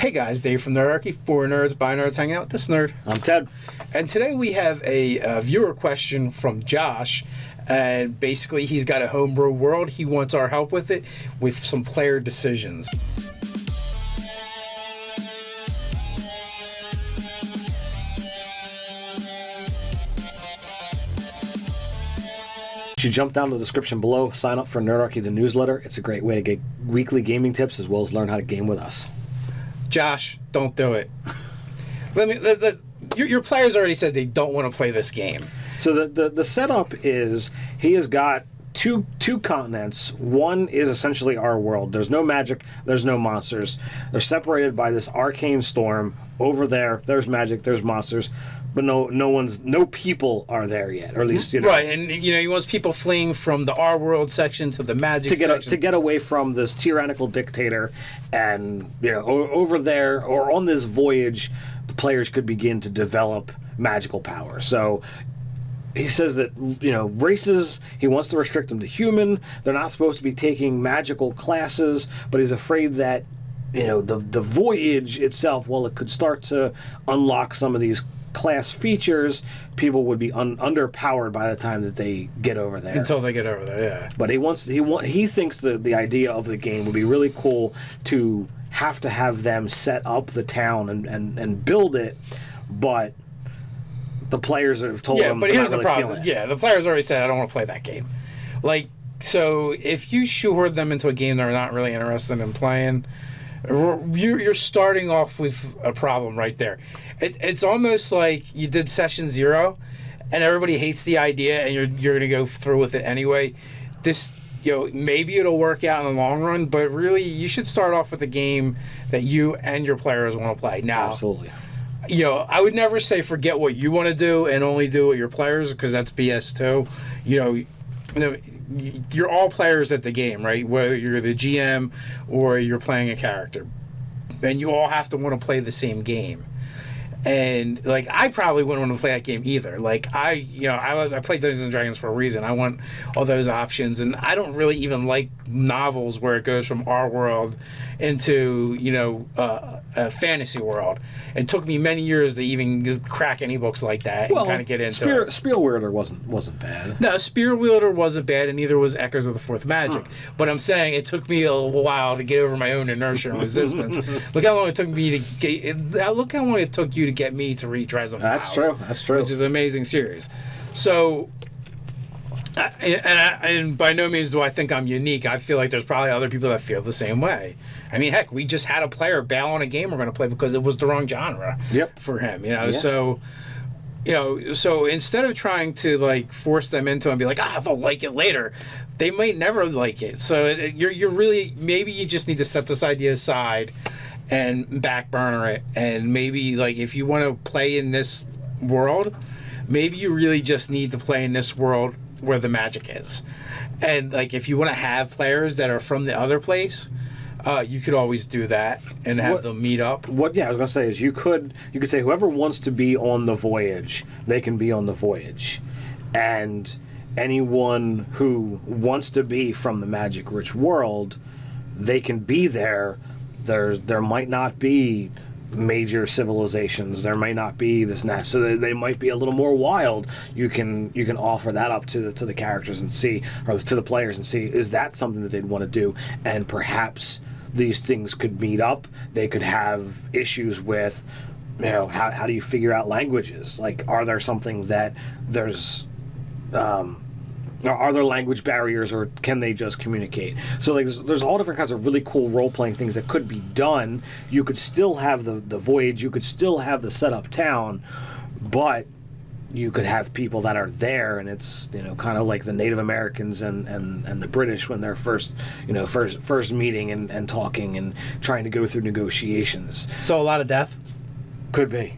Hey guys, Dave from Nerdarchy, for nerds, by nerds, hanging out with this nerd. I'm Ted. And today we have a viewer question from Josh, and basically he's got a homebrew world. He wants our help with it, with some player decisions. You should jump down to the description below, sign up for Nerdarchy, the newsletter. It's a great way to get weekly gaming tips as well as learn how to game with us. Josh, don't do it. Your players already said they don't want to play this game. So the setup is he has got two continents. One is essentially our world. There's no magic. There's no monsters. They're separated by this arcane storm. Over there's magic. There's monsters, but no people are there yet, or at least right. And he wants people fleeing from the our world section to the magic section to get away from this tyrannical dictator, and over there or on this voyage, the players could begin to develop magical power. So he says that, races, he wants to restrict them to human. They're not supposed to be taking magical classes, but he's afraid that, the voyage itself, while it could start to unlock some of these class features, people would be underpowered by the time that they get over there. Until they get over there, yeah. But he thinks that the idea of the game would be really cool to have them set up the town and build it, but the players have told them. But here's the problem. Yeah, the players already said, I don't want to play that game. So if you shoehorn them into a game they're not really interested in playing, you're starting off with a problem right there. It's almost like you did session 0, and everybody hates the idea, and you're going to go through with it anyway. This, maybe it'll work out in the long run, but really you should start off with a game that you and your players want to play. Now, absolutely. I would never say forget what you want to do and only do what your players, because that's BS too. You're all players at the game, right? Whether you're the GM or you're playing a character, and you all have to want to play the same game. And I probably wouldn't want to play that game either. I play Dungeons and Dragons for a reason. I want all those options, and I don't really even like novels where it goes from our world into a fantasy world. It took me many years to even crack any books like that and kind of get into it. Spielwielder wasn't bad. No, Spielwielder wasn't bad, and neither was Echoes of the Fourth Magic. But I'm saying it took me a while to get over my own inertia and resistance. Look how long it took me to get. Look how long it took you to get me to read Dresden Files. That's true. Which is an amazing series. So, and by no means do I think I'm unique. I feel like there's probably other people that feel the same way. I mean, heck, we just had a player bail on a game we're going to play because it was the wrong genre for him. So instead of trying to force them into it and be like, they'll like it later, they might never like it. So you're really, maybe you just need to set this idea aside and back burner it, and maybe if you want to play in this world, maybe you really just need to play in this world where the magic is. And if you want to have players that are from the other place, you could always do that and have them meet up. I was gonna say is you could say whoever wants to be on the voyage, they can be on the voyage, and anyone who wants to be from the magic rich world, they can be there. There might not be major civilizations. There might not be this and that. So they might be a little more wild. You can offer that up to the characters and see, or to the players and see, is that something that they'd want to do? And perhaps these things could meet up. They could have issues with, how do you figure out languages? Are there something that there's are there language barriers, or can they just communicate? So there's all different kinds of really cool role-playing things that could be done. You could still have the voyage, you could still have the set-up town, but you could have people that are there, and it's kind of like the Native Americans and the British when they're first meeting and talking and trying to go through negotiations. So a lot of death? Could be.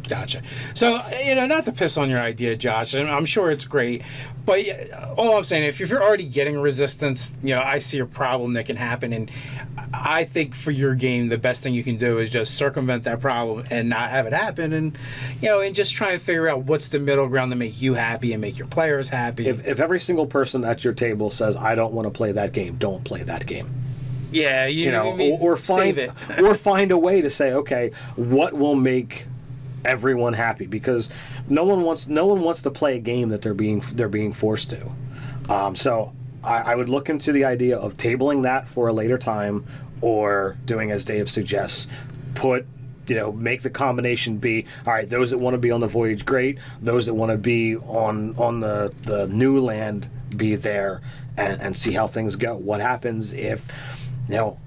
Gotcha. So, not to piss on your idea, Josh, and I'm sure it's great, but all I'm saying, if you're already getting resistance, I see a problem that can happen, and I think for your game, the best thing you can do is just circumvent that problem and not have it happen, and, and just try and figure out what's the middle ground to make you happy and make your players happy. If every single person at your table says, I don't want to play that game, don't play that game. Yeah, you know, mean, or find save it. or find a way to say, okay, what will make everyone happy? Because no one wants to play a game that they're being forced to. So I would look into the idea of tabling that for a later time, or doing as Dave suggests, make the combination be, all right, those that want to be on the voyage, great. Those that want to be on the new land, be there, and see how things go. What happens if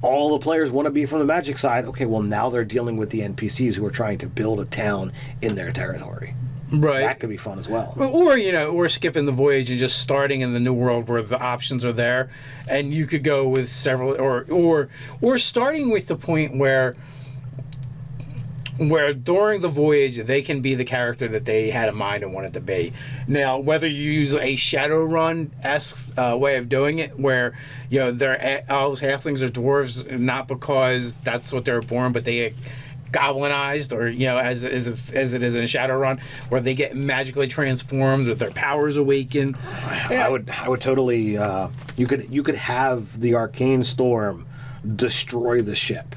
all the players want to be from the Magic side? Okay, well, now they're dealing with the NPCs who are trying to build a town in their territory. Right. That could be fun as well. Or skipping the voyage and just starting in the new world where the options are there, and you could go with several, or starting with the point where during the voyage they can be the character that they had in mind and wanted to be. Now, whether you use a Shadowrun-esque way of doing it, where they're elves, halflings, or dwarves, not because that's what they were born, but they get goblinized, or as it is in Shadowrun, where they get magically transformed with their powers awaken. I would totally. You could have the arcane storm destroy the ship.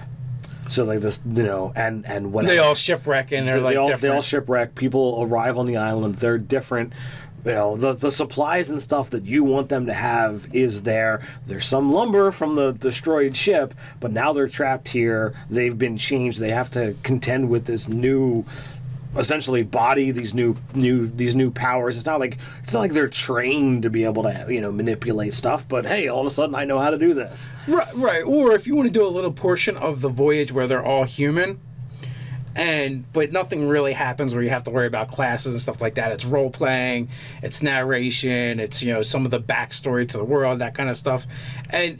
So like this, and what they all shipwreck, and they all shipwreck. People arrive on the island. They're different. The supplies and stuff that you want them to have is there. There's some lumber from the destroyed ship, but now they're trapped here. They've been changed. They have to contend with this new, essentially, body. These new powers. It's not like they're trained to be able to manipulate stuff. But hey, all of a sudden I know how to do this. Right. Or if you want to do a little portion of the voyage where they're all human, but nothing really happens where you have to worry about classes and stuff like that. It's role playing, it's narration, it's some of the backstory to the world, that kind of stuff, and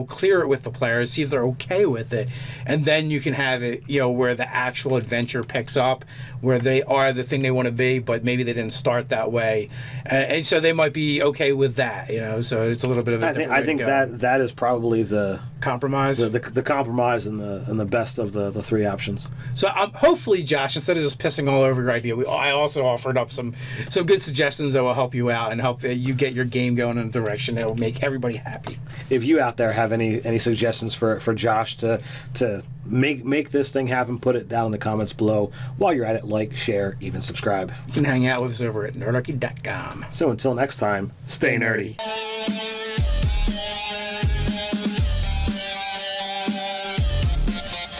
clear it with the players, see if they're okay with it, and then you can have it where the actual adventure picks up, where they are the thing they want to be, but maybe they didn't start that way, and so they might be okay with that. So it's a little bit of I think that is probably the compromise, the compromise, and the best of the three options. So hopefully, Josh, instead of just pissing all over your idea, I also offered up some good suggestions that will help you out and help you get your game going in a direction that will make everybody happy. If you out there have any suggestions for Josh to make this thing happen, put it down in the comments below. While you're at it, like, share, even subscribe. You can hang out with us over at nerdarchy.com. So until next time, stay nerdy.